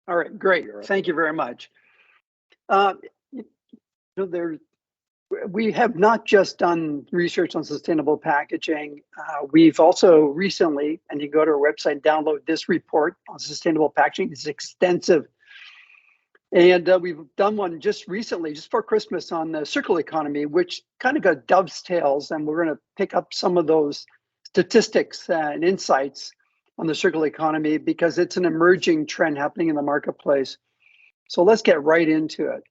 All right, great. Europe. Thank you very much. You know, we have not just done research on sustainable packaging. We've also recently, and you go to our website and download this report on sustainable packaging. It's extensive. And we've done one just recently, just for Christmas, on the circular economy, which kind of got dovetails, and we're going to pick up some of those statistics and insights on the circular economy because it's an emerging trend happening in the marketplace. So let's get right into it.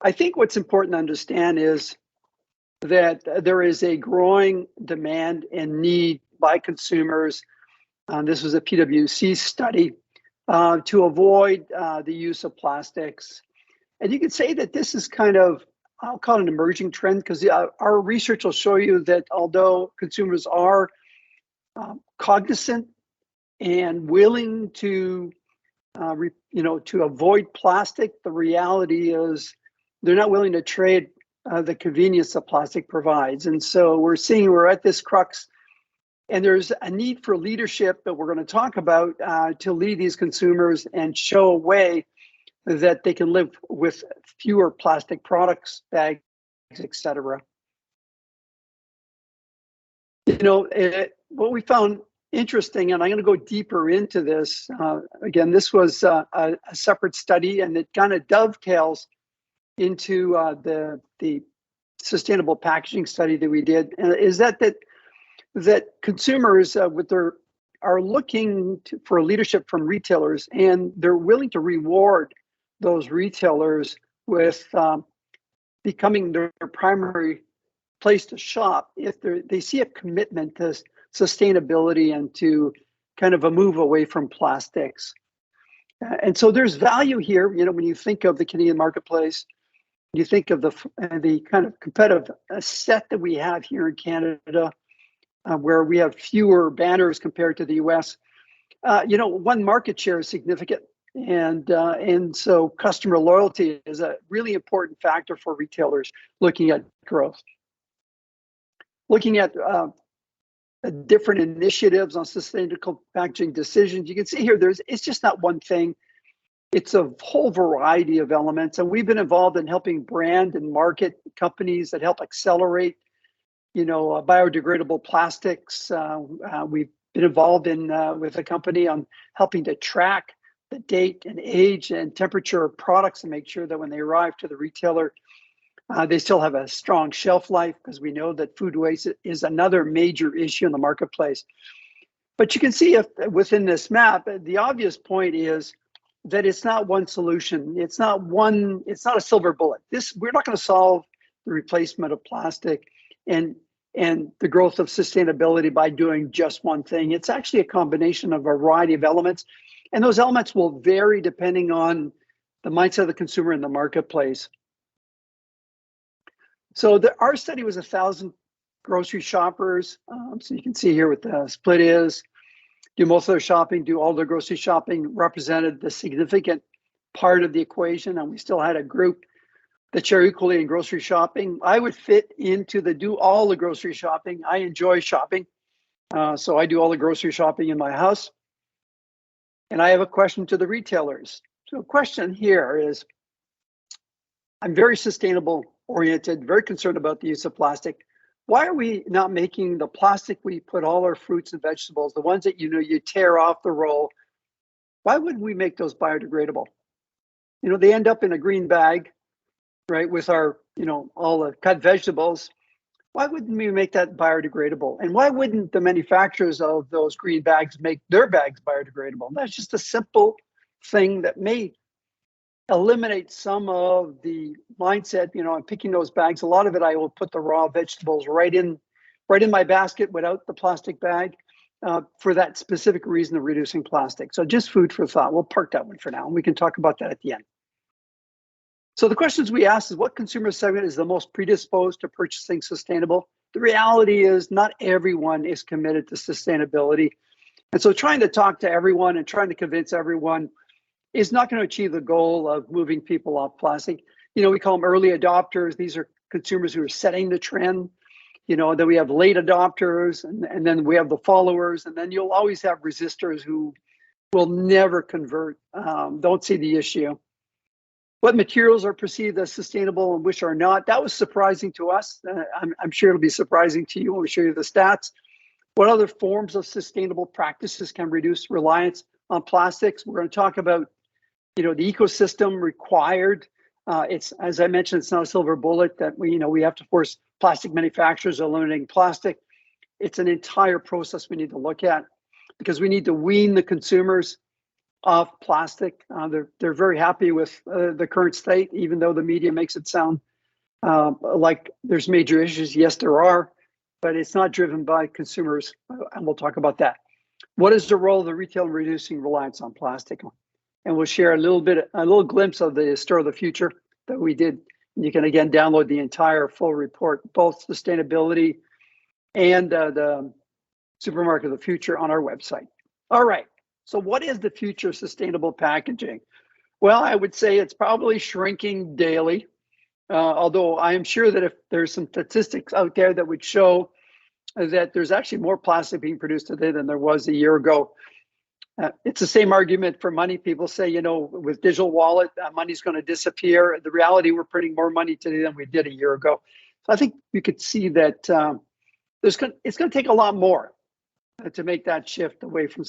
I think what's important to understand is that there is a growing demand and need by consumers. This was a PwC study to avoid the use of plastics. And you could say that this is kind of, I'll call it an emerging trend, because our research will show you that although consumers are cognizant and willing to, to avoid plastic, the reality is they're not willing to trade the convenience that plastic provides. And so we're at this crux, and there's a need for leadership that we're going to talk about to lead these consumers and show a way that they can live with fewer plastic products, bags, etc. What we found interesting, and I'm going to go deeper into this. Again, this was a separate study, and it kind of dovetails into the sustainable packaging study that we did. Is that consumers are looking for leadership from retailers, and they're willing to reward those retailers with becoming their primary place to shop if they see a commitment to sustainability and to kind of a move away from plastics. And so there's value here. When you think of the Canadian marketplace, you think of the kind of competitive set that we have here in Canada, where we have fewer banners compared to the US. One, market share is significant, and so customer loyalty is a really important factor for retailers looking at growth. Looking at different initiatives on sustainable packaging decisions, you can see here it's just not one thing. It's a whole variety of elements, and we've been involved in helping brand and market companies that help accelerate biodegradable plastics. We've been involved with a company on helping to track the date and age and temperature of products and make sure that when they arrive to the retailer, they still have a strong shelf life, because we know that food waste is another major issue in the marketplace. But you can see within this map, the obvious point is that it's not one solution. It's not a silver bullet. We're not going to solve the replacement of plastic and the growth of sustainability by doing just one thing. It's actually a combination of a variety of elements, and those elements will vary depending on the mindset of the consumer in the marketplace. So our study was 1,000 grocery shoppers. So you can see here what the split is. Do most of their shopping, do all their grocery shopping, represented the significant part of the equation, and we still had a group that share equally in grocery shopping. I would fit into the do all the grocery shopping. I enjoy shopping, so I do all the grocery shopping in my house. And I have a question to the retailers. So the question here is, I'm very sustainable oriented, very concerned about the use of plastic. Why are we not making the plastic we put all our fruits and vegetables, the ones that you tear off the roll, why wouldn't we make those biodegradable? They end up in a green bag, right, with our, all the cut vegetables. Why wouldn't we make that biodegradable? And why wouldn't the manufacturers of those green bags make their bags biodegradable? That's just a simple thing that may eliminate some of the mindset. I'm picking those bags. A lot of it, I will put the raw vegetables right in my basket without the plastic bag for that specific reason of reducing plastic. So just food for thought. We'll park that one for now, and we can talk about that at the end. So the questions we asked is, what consumer segment is the most predisposed to purchasing sustainable? The reality is not everyone is committed to sustainability. And so trying to talk to everyone and trying to convince everyone is not going to achieve the goal of moving people off plastic. We call them early adopters. These are consumers who are setting the trend. Then we have late adopters, and then we have the followers, and then you'll always have resistors who will never convert, don't see the issue. What materials are perceived as sustainable and which are not? That was surprising to us. I'm sure it'll be surprising to you when we show you the stats. What other forms of sustainable practices can reduce reliance on plastics? We're going to talk about, the ecosystem required. It's, as I mentioned, it's not a silver bullet that we have to force plastic manufacturers eliminating plastic. It's an entire process we need to look at because we need to wean the consumers off plastic. They're very happy with the current state, even though the media makes it sound like there's major issues. Yes, there are, but it's not driven by consumers, and we'll talk about that. What is the role of the retail in reducing reliance on plastic? And we'll share a little glimpse of the Store of the Future that we did. You can again download the entire full report, both sustainability and the Supermarket of the Future on our website. All right. So what is the future of sustainable packaging? Well, I would say it's probably shrinking daily, although I am sure that if there's some statistics out there that would show that there's actually more plastic being produced today than there was a year ago. It's the same argument for money. People say, with digital wallet, money's going to disappear. The reality, we're printing more money today than we did a year ago. So I think you could see that it's going to take a lot more to make that shift away from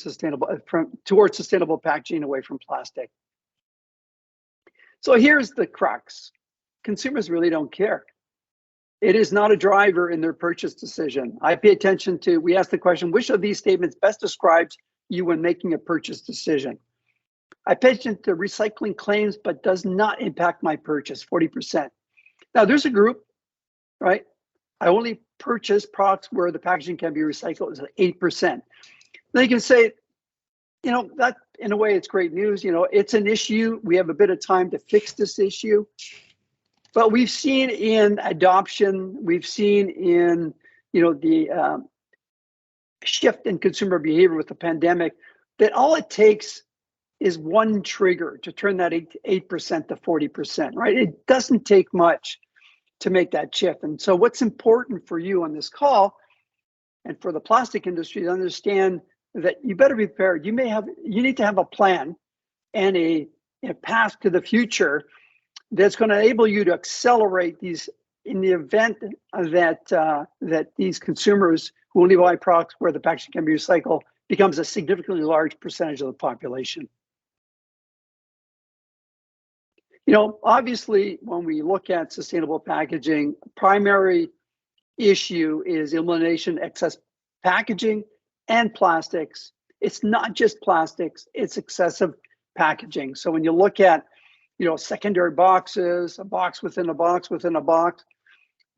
towards sustainable packaging, away from plastic. So here's the crux. Consumers really don't care. It is not a driver in their purchase decision. I pay attention to, we ask the question, which of these statements best describes you when making a purchase decision? I pay attention to recycling claims, but does not impact my purchase, 40%. Now there's a group, right? I only purchase products where the packaging can be recycled, is 8%. Then you can say, that in a way it's great news. It's an issue. We have a bit of time to fix this issue. But we've seen in adoption, we've seen in, the shift in consumer behavior with the pandemic, that all it takes is one trigger to turn that 8% to 40%, right? It doesn't take much to make that shift. And so what's important for you on this call and for the plastic industry to understand that you better be prepared. You need to have a plan and a path to the future that's going to enable you to accelerate these in the event that these consumers who only buy products where the packaging can be recycled becomes a significantly large percentage of the population. Obviously, when we look at sustainable packaging, primary issue is elimination excess packaging and plastics. It's not just plastics, it's excessive packaging. So when you look at, secondary boxes, a box within a box within a box,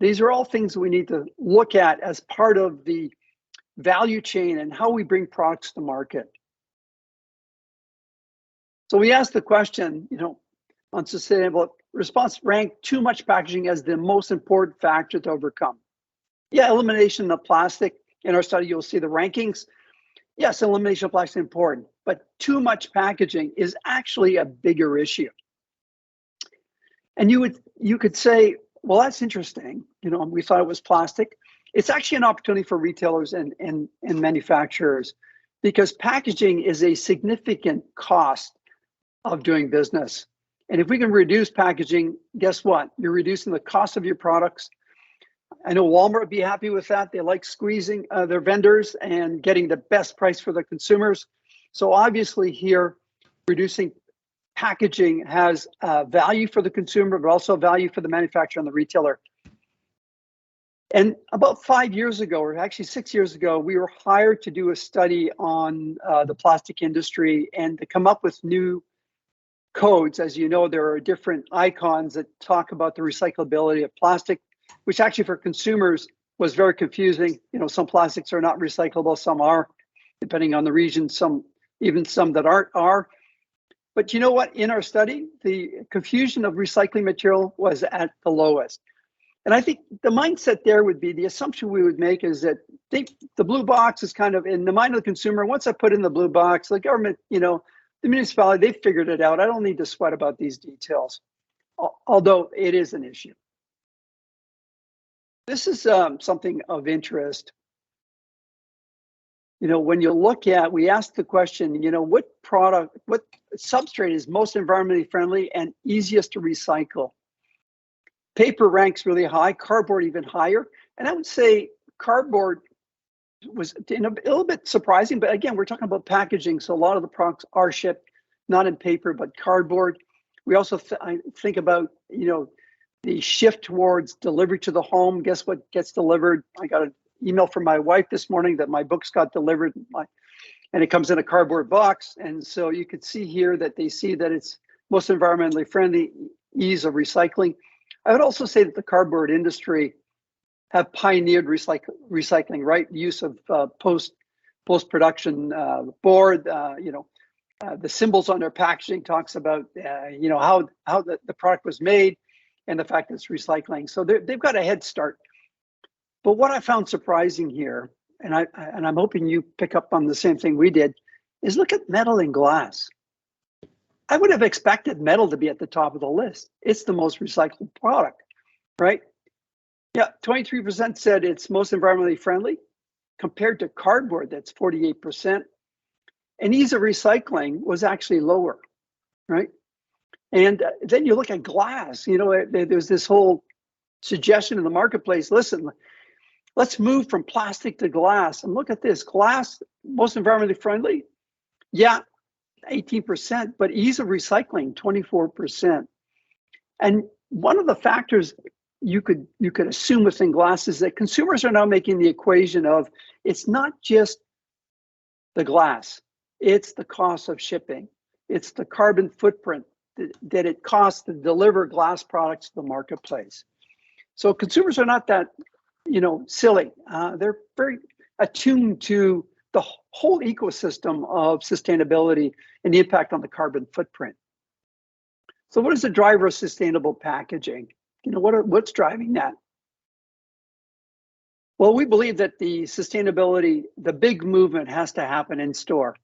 these are all things that we need to look at as part of the value chain and how we bring products to market. So we asked the question, on sustainable response, rank too much packaging as the most important factor to overcome. Yeah, elimination of plastic. In our study, you'll see the rankings. Yes, elimination of plastic is important, but too much packaging is actually a bigger issue. And you could say, well, that's interesting. We thought it was plastic. It's actually an opportunity for retailers and manufacturers because packaging is a significant cost of doing business. And if we can reduce packaging, guess what? You're reducing the cost of your products. I know Walmart would be happy with that. They like squeezing their vendors and getting the best price for the consumers. So obviously here, reducing packaging has value for the consumer, but also value for the manufacturer and the retailer. And about 5 years ago, or actually 6 years ago, we were hired to do a study on the plastic industry and to come up with new codes. As you know, there are different icons that talk about the recyclability of plastic, which actually for consumers was very confusing. Some plastics are not recyclable, some are, depending on the region, even some that aren't are. But you know what? In our study, the confusion of recycling material was at the lowest. And I think the mindset there would be, the assumption we would make is that the blue box is kind of in the mind of the consumer. Once I put in the blue box, the government, the municipality, they figured it out. I don't need to sweat about these details, although it is an issue. This is something of interest. when you look at, we asked the question, what substrate is most environmentally friendly and easiest to recycle? Paper ranks really high, cardboard even higher. And I would say cardboard was a little bit surprising, but again, we're talking about packaging. So a lot of the products are shipped, not in paper, but cardboard. We also think about, the shift towards delivery to the home. Guess what gets delivered? I got an email from my wife this morning that my books got delivered, and it comes in a cardboard box. And so you could see here that they see that it's most environmentally friendly, ease of recycling. I would also say that the cardboard industry have pioneered recycling, right? The use of post-production board, the symbols on their packaging talks about, how the product was made and the fact that it's recycling. So they've got a head start. But what I found surprising here, and I'm hoping you pick up on the same thing we did, is look at metal and glass. I would have expected metal to be at the top of the list. It's the most recycled product, right? Yeah, 23% said it's most environmentally friendly compared to cardboard, that's 48%. And ease of recycling was actually lower, right? And then you look at glass, there's this whole suggestion in the marketplace, listen, let's move from plastic to glass. And look at this, glass, most environmentally friendly? Yeah, 18%, but ease of recycling, 24%. And one of the factors you could assume within glass is that consumers are now making the equation of, it's not just the glass, it's the cost of shipping. It's the carbon footprint that it costs to deliver glass products to the marketplace. So consumers are not that, silly. They're very attuned to the whole ecosystem of sustainability and the impact on the carbon footprint. So what is the driver of sustainable packaging? What's driving that? Well, we believe that the big movement has to happen in store.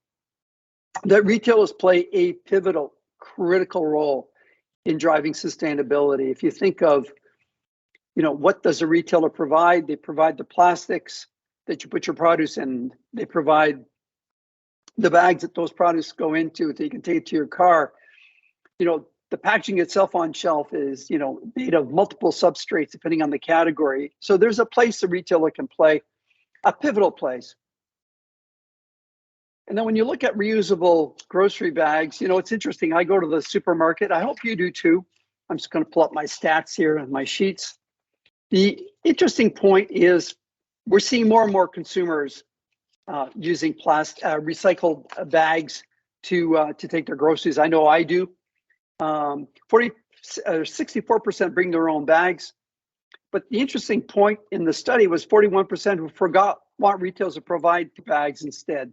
That retailers play a pivotal, critical role in driving sustainability. If you think of, what does a retailer provide? They provide the plastics that you put your produce in. They provide the bags that those products go into that you can take to your car. The packaging itself on shelf is, made of multiple substrates depending on the category. So there's a place the retailer can play, a pivotal place. And then when you look at reusable grocery bags, it's interesting. I go to the supermarket. I hope you do too. I'm just going to pull up my stats here and my sheets. The interesting point is we're seeing more and more consumers using recycled bags to take their groceries. I know I do. 64% bring their own bags. But the interesting point in the study was 41% who forgot want retailers to provide bags instead.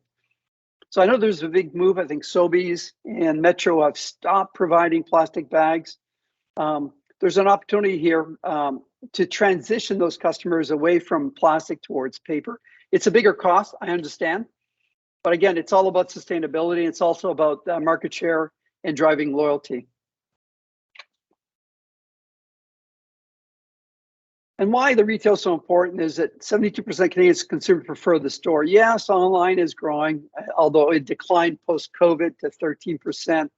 So I know there's a big move. I think Sobeys and Metro have stopped providing plastic bags. There's an opportunity here to transition those customers away from plastic towards paper. It's a bigger cost, I understand. But again, it's all about sustainability. It's also about market share and driving loyalty. And why the retail is so important is that 72% Canadian consumers prefer the store. Yes, online is growing, although it declined post-COVID to 13%.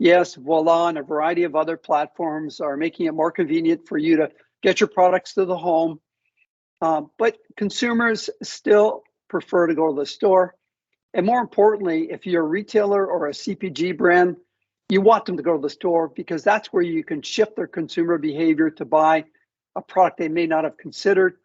Yes, Voila and a variety of other platforms are making it more convenient for you to get your products to the home. But consumers still prefer to go to the store. And more importantly, if you're a retailer or a CPG brand, you want them to go to the store because that's where you can shift their consumer behavior to buy a product they may not have considered.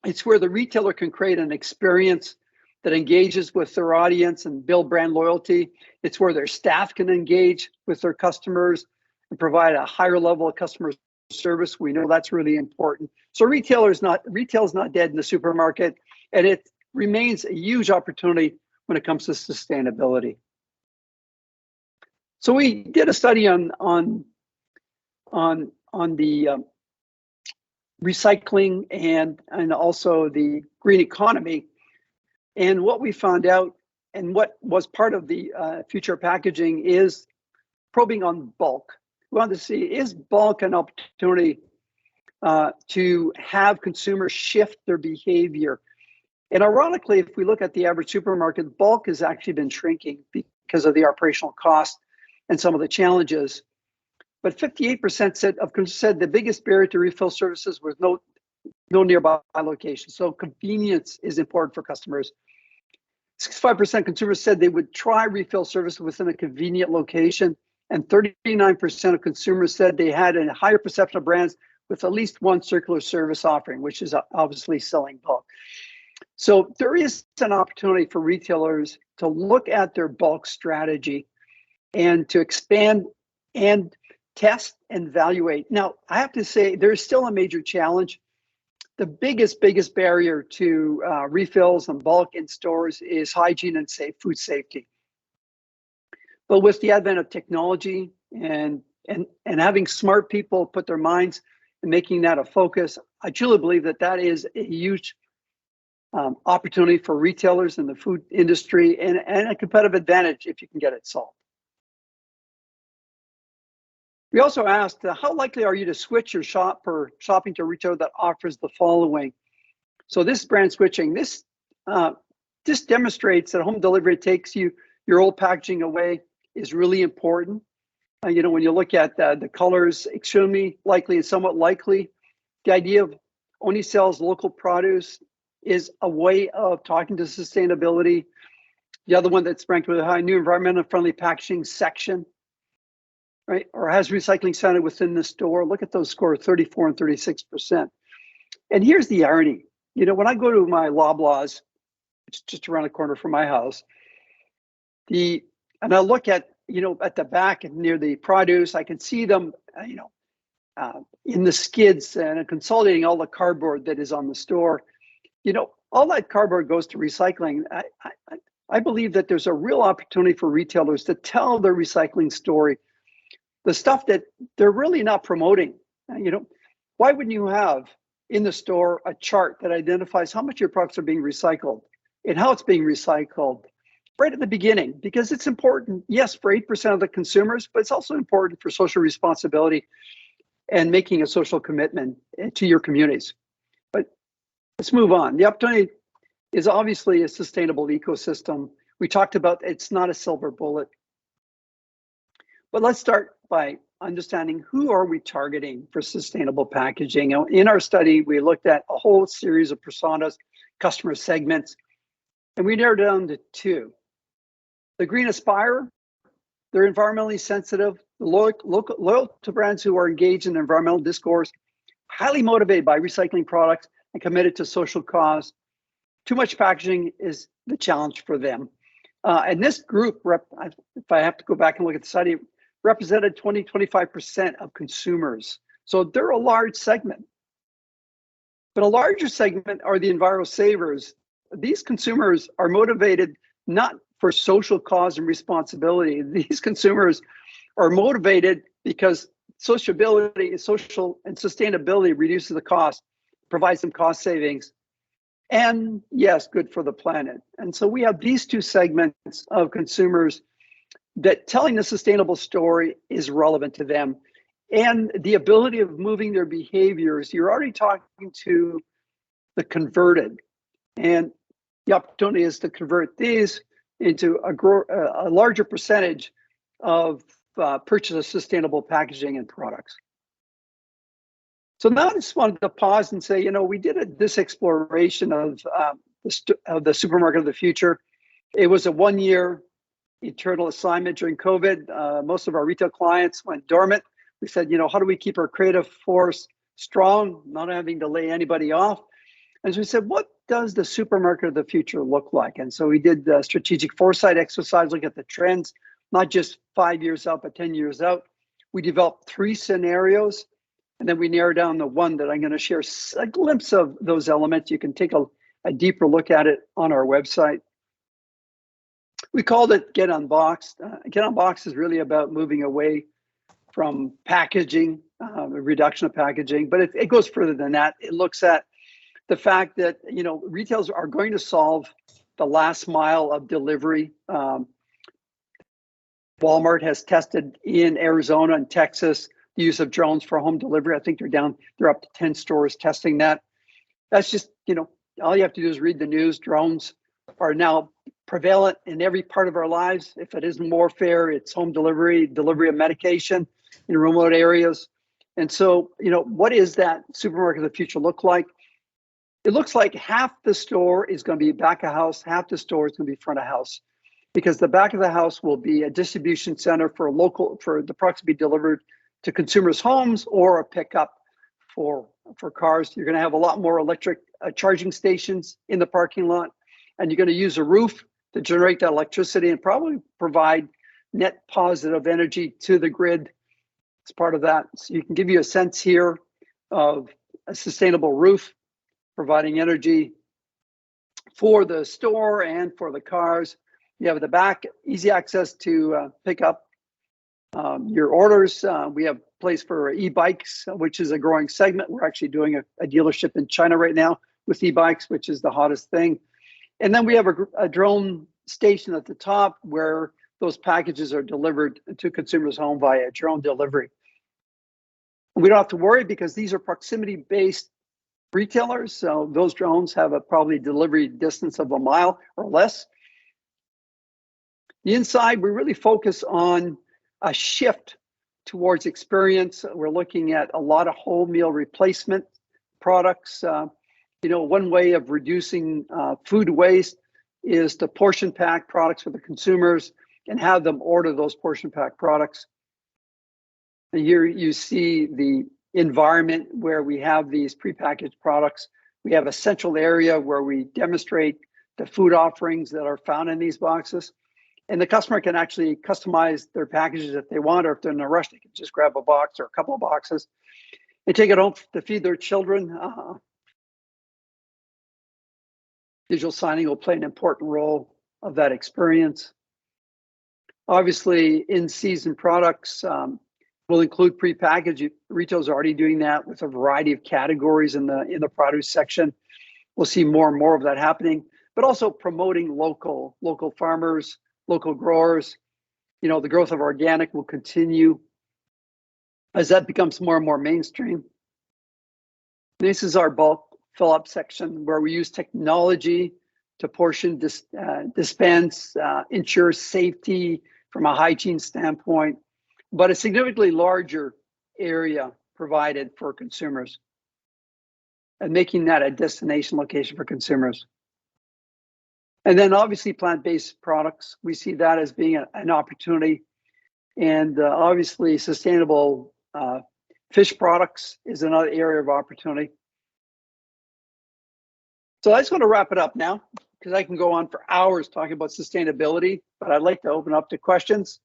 It's where the retailer can create an experience that engages with their audience and build brand loyalty. It's where their staff can engage with their customers and provide a higher level of customer service. We know that's really important. So retail is not dead in the supermarket, and it remains a huge opportunity when it comes to sustainability. So we did a study on the recycling and also the green economy. And what we found out and what was part of the future packaging is probing on bulk. We wanted to see, is bulk an opportunity to have consumers shift their behavior And ironically, if we look at the average supermarket, bulk has actually been shrinking because of the operational cost and some of the challenges. But 58% said the biggest barrier to refill services was no nearby location. So convenience is important for customers. 65% consumers said they would try refill service within a convenient location. And 39% of consumers said they had a higher perception of brands with at least one circular service offering, which is obviously selling bulk. So there is an opportunity for retailers to look at their bulk strategy and to expand and test and evaluate. Now, I have to say, there's still a major challenge. The biggest barrier to refills and bulk in stores is hygiene and food safety. But with the advent of technology and having smart people put their minds and making that a focus, I truly believe that is a huge opportunity for retailers in the food industry and a competitive advantage if you can get it solved. We also asked, how likely are you to switch your shopping to a retailer that offers the following? So this brand switching, this demonstrates that home delivery takes your old packaging away is really important. When you look at the colors, extremely likely and somewhat likely. The idea of only sells local produce is a way of talking to sustainability. The other one that's ranked with a high new environmentally friendly packaging section, right? Or has recycling center within the store. Look at those scores, 34 and 36%. And here's the irony. When I go to my Loblaws, it's just around the corner from my house, and I look at the back and near the produce, I can see them, in the skids and consolidating all the cardboard that is on the store. All that cardboard goes to recycling. I believe that there's a real opportunity for retailers to tell their recycling story, the stuff that they're really not promoting. Why wouldn't you have in the store a chart that identifies how much of your products are being recycled and how it's being recycled right at the beginning? Because it's important, yes, for 8% of the consumers, but it's also important for social responsibility and making a social commitment to your communities. But let's move on. The opportunity is obviously a sustainable ecosystem. We talked about it's not a silver bullet. But let's start by understanding who are we targeting for sustainable packaging. In our study, we looked at a whole series of personas, customer segments, and we narrowed down to two. The green aspire, they're environmentally sensitive, loyal to brands who are engaged in environmental discourse, highly motivated by recycling products, and committed to social cause. Too much packaging is the challenge for them. And this group, if I have to go back and look at the study, represented 25% of consumers. So they're a large segment. But a larger segment are the enviro savers. These consumers are motivated not for social cause and responsibility. These consumers are motivated because social and sustainability reduces the cost, provides them cost savings, and yes, good for the planet. And so we have these two segments of consumers that telling the sustainable story is relevant to them. And the ability of moving their behaviors, you're already talking to the converted. And the opportunity is to convert these into a larger percentage of purchase of sustainable packaging and products. So now I just wanted to pause and say, we did this exploration of the supermarket of the future. It was a 1-year internal assignment during COVID. Most of our retail clients went dormant. We said, how do we keep our creative force strong, not having to lay anybody off? And so we said, what does the supermarket of the future look like? And so we did the strategic foresight exercise, look at the trends, not just 5 years out, but 10 years out. We developed 3 scenarios, and then we narrowed down the one that I'm going to share a glimpse of those elements. You can take a deeper look at it on our website. We called it Get Unboxed. Get Unboxed is really about moving away from packaging, a reduction of packaging, but it goes further than that. It looks at the fact that retailers are going to solve the last mile of delivery. Walmart has tested in Arizona and Texas the use of drones for home delivery. I think they're up to 10 stores testing that. That's just all you have to do is read the news. Drones are now prevalent in every part of our lives. If it isn't warfare, it's home delivery of medication in remote areas. And so, what is that supermarket of the future look like? It looks like half the store is going to be back of house, half the store is going to be front of house, because the back of the house will be a distribution center for the products to be delivered to consumers' homes, or a pickup for cars. You're going to have a lot more electric charging stations in the parking lot, and you're going to use a roof to generate that electricity and probably provide net positive energy to the grid as part of that. So you can give you a sense here of a sustainable roof providing energy for the store and for the cars. You have at the back easy access to pick up your orders. We have a place for e-bikes, which is a growing segment. We're actually doing a dealership in China right now with e-bikes, which is the hottest thing. And then we have a drone station at the top where those packages are delivered to consumers' home via drone delivery. We don't have to worry because these are proximity-based retailers. So those drones have a probably delivery distance of a mile or less. The inside, we really focus on a shift towards experience. We're looking at a lot of whole meal replacement products. One way of reducing food waste is to portion pack products for the consumers and have them order those portion pack products. And here you see the environment where we have these prepackaged products. We have a central area where we demonstrate the food offerings that are found in these boxes. And the customer can actually customize their packages if they want, or if they're in a rush, they can just grab a box or a couple of boxes and take it home to feed their children. Digital signage will play an important role of that experience. Obviously, in-season products will include prepackaged. Retailers are already doing that with a variety of categories in the produce section. We'll see more and more of that happening, but also promoting local farmers, local growers. The growth of organic will continue as that becomes more and more mainstream. This is our bulk fill-up section where we use technology to portion, dispense, ensure safety from a hygiene standpoint, but a significantly larger area provided for consumers and making that a destination location for consumers. And then obviously plant-based products, we see that as being an opportunity. And obviously sustainable fish products is another area of opportunity. So I just want to wrap it up now because I can go on for hours talking about sustainability, but I'd like to open up to questions.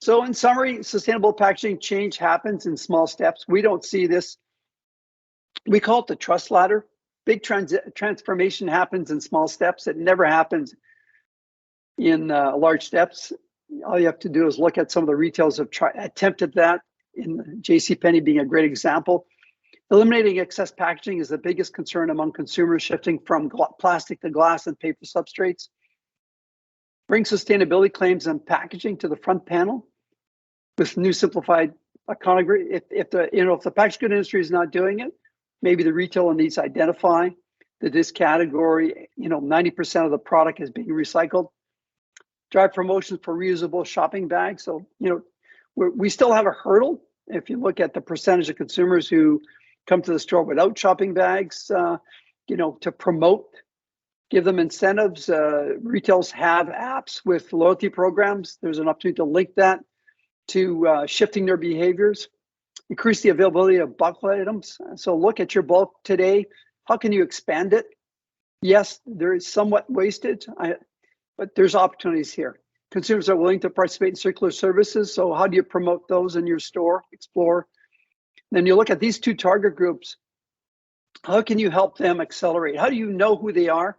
So in summary, sustainable packaging change happens in small steps. We don't see this. We call it the trust ladder. Big transformation happens in small steps. It never happens in large steps. All you have to do is look at some of the retailers have attempted that, in JCPenney being a great example. Eliminating excess packaging is the biggest concern among consumers, shifting from plastic to glass and paper substrates. Bring sustainability claims and packaging to the front panel with new simplified iconography. If the packaged good industry is not doing it, maybe the retailer needs to identify that this category, 90% of the product is being recycled. Drive promotions for reusable shopping bags. So, we still have a hurdle. If you look at the percentage of consumers who come to the store without shopping bags, to promote, give them incentives. Retailers have apps with loyalty programs. There's an opportunity to link that to shifting their behaviors. Increase the availability of bulk items. So look at your bulk today. How can you expand it? Yes, there is somewhat wastage, but there's opportunities here. Consumers are willing to participate in circular services. So how do you promote those in your store? Explore. Then you look at these two target groups. How can you help them accelerate? How do you know who they are?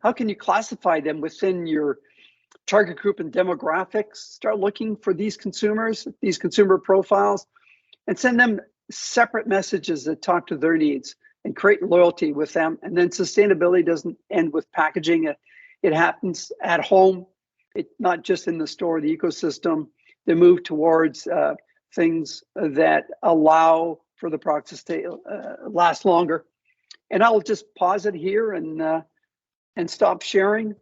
How can you classify them within your target group and demographics? Start looking for these consumers, these consumer profiles, and send them separate messages that talk to their needs and create loyalty with them. And then sustainability doesn't end with packaging. It happens at home. It's not just in the store, the ecosystem. They move towards things that allow for the products to last longer And I'll just pause it here and stop sharing.